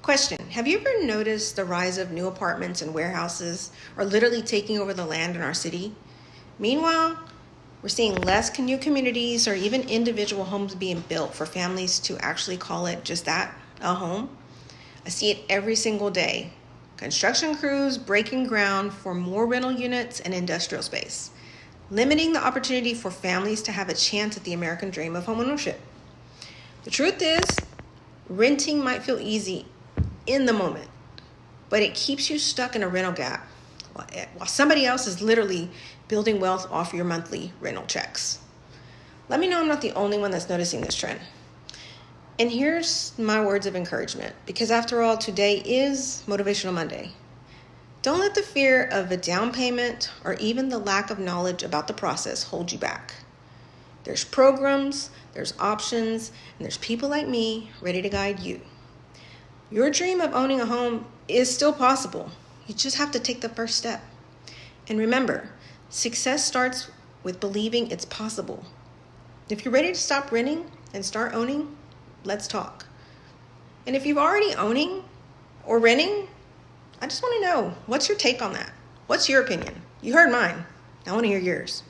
Question: have you ever noticed the rise of new apartments and warehouses are literally taking over the land in our city? Meanwhile, we're seeing less new communities or even individual homes being built for families to actually call it just that, a home. I see it every single day. Construction crews breaking ground for more rental units and industrial space, limiting the opportunity for families to have a chance at the American dream of homeownership. The truth is, renting might feel easy in the moment, but it keeps you stuck in a rental gap while somebody else is literally building wealth off your monthly rental checks. Let me know I'm not the only one that's noticing this trend. And here's my words of encouragement, because after all, today is Motivational Monday. Don't let the fear of a down payment or even the lack of knowledge about the process hold you back. There's programs, there's options, and there's people like me ready to guide you. Your dream of owning a home is still possible. You just have to take the first step. And remember, success starts with believing it's possible. If you're ready to stop renting and start owning, let's talk. And if you've already owning or renting, I just want to know, what's your take on that? What's your opinion? You heard mine. I want to hear yours.